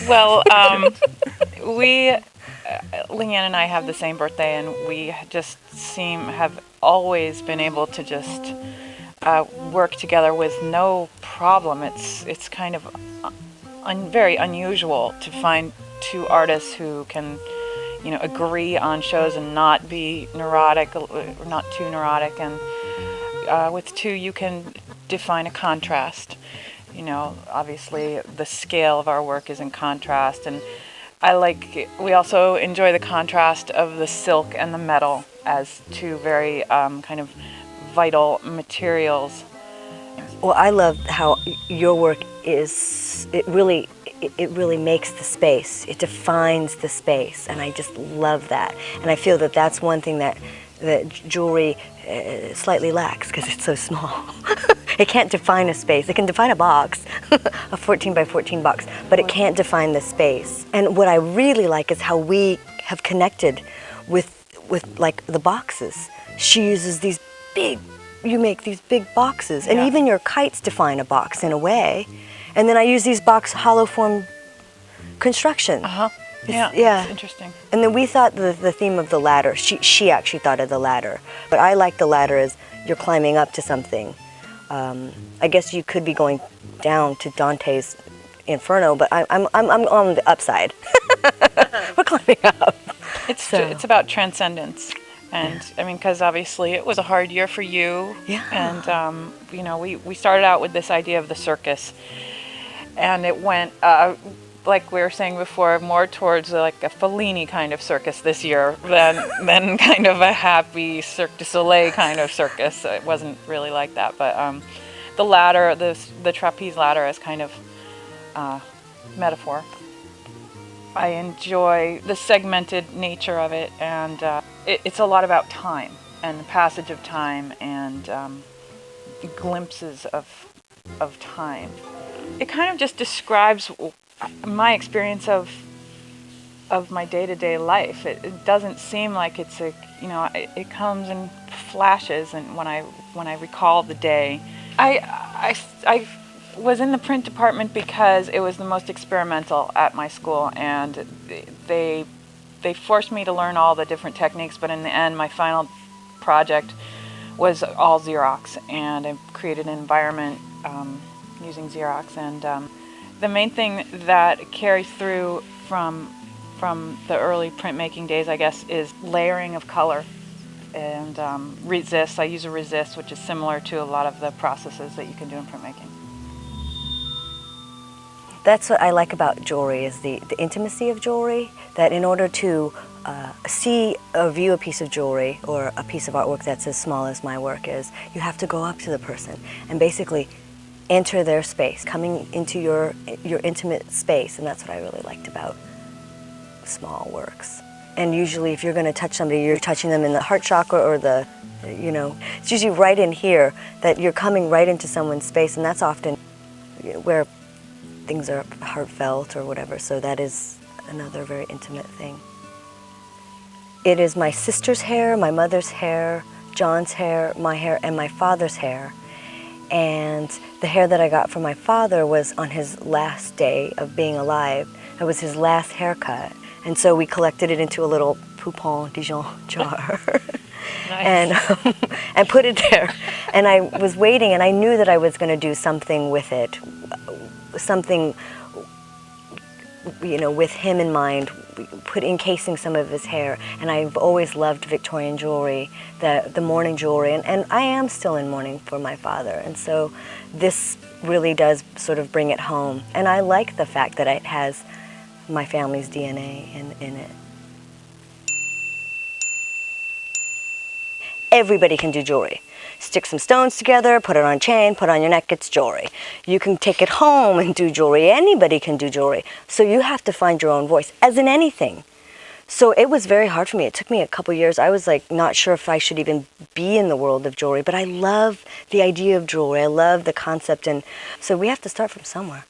Well, Ling-Yen and I have the same birthday, and we just have always been able to just work together with no problem. It's kind of very unusual to find two artists who can, agree on shows and not be neurotic or not too neurotic. And with two, you can define a contrast. Obviously the scale of our work is in contrast, and we also enjoy the contrast of the silk and the metal as two very kind of vital materials. Well, I love how your work it really makes the space. It defines the space, and I just love that. And I feel that that's one thing that jewelry slightly lacks, because it's so small. It can't define a space. It can define a box, a 14 by 14 box, but it can't define the space. And what I really like is how we have connected with like the boxes. She uses you make these big boxes, and even your kites define a box in a way. And then I use these box hollow form construction. It's interesting. And then we thought the theme of the ladder, she actually thought of the ladder. But I like the ladder as you're climbing up to something. I guess you could be going down to Dante's Inferno, but I'm on the upside. We're climbing up. It's about transcendence. And I mean, because obviously it was a hard year for you. Yeah. And, we started out with this idea of the circus. And it went, like we were saying before, more towards like a Fellini kind of circus this year than kind of a happy Cirque du Soleil kind of circus. It wasn't really like that. But the ladder, the trapeze ladder is kind of metaphor. I enjoy the segmented nature of it, and it's a lot about time and the passage of time and glimpses of time. It kind of just describes my experience of my day-to-day life. It doesn't seem like it's it comes in flashes, and when I recall the day, I was in the print department because it was the most experimental at my school, and they forced me to learn all the different techniques, but in the end my final project was all Xerox, and I created an environment using Xerox. And the main thing that carries through from the early printmaking days, I guess, is layering of color and resist. I use a resist, which is similar to a lot of the processes that you can do in printmaking. That's what I like about jewelry, is the intimacy of jewelry, that in order to see or view a piece of jewelry or a piece of artwork that's as small as my work is, you have to go up to the person and basically enter their space, coming into your intimate space, and that's what I really liked about small works. And usually if you're going to touch somebody, you're touching them in the heart chakra or it's usually right in here, that you're coming right into someone's space, and that's often where things are heartfelt or whatever, so that is another very intimate thing. It is my sister's hair, my mother's hair, John's hair, my hair, and my father's hair. And the hair that I got from my father was on his last day of being alive. It was his last haircut. And so we collected it into a little Poupon Dijon jar. Nice. And put it there. And I was waiting, and I knew that I was going to do something with it. Something, with him in mind, encasing some of his hair. And I've always loved Victorian jewelry, the mourning jewelry, and I am still in mourning for my father. And so this really does sort of bring it home. And I like the fact that it has my family's DNA in it. Everybody can do jewelry. Stick some stones together, put it on a chain, put it on your neck, it's jewelry. You can take it home and do jewelry. Anybody can do jewelry. So you have to find your own voice, as in anything. So it was very hard for me. It took me a couple years. I was not sure if I should even be in the world of jewelry, but I love the idea of jewelry. I love the concept, and so we have to start from somewhere.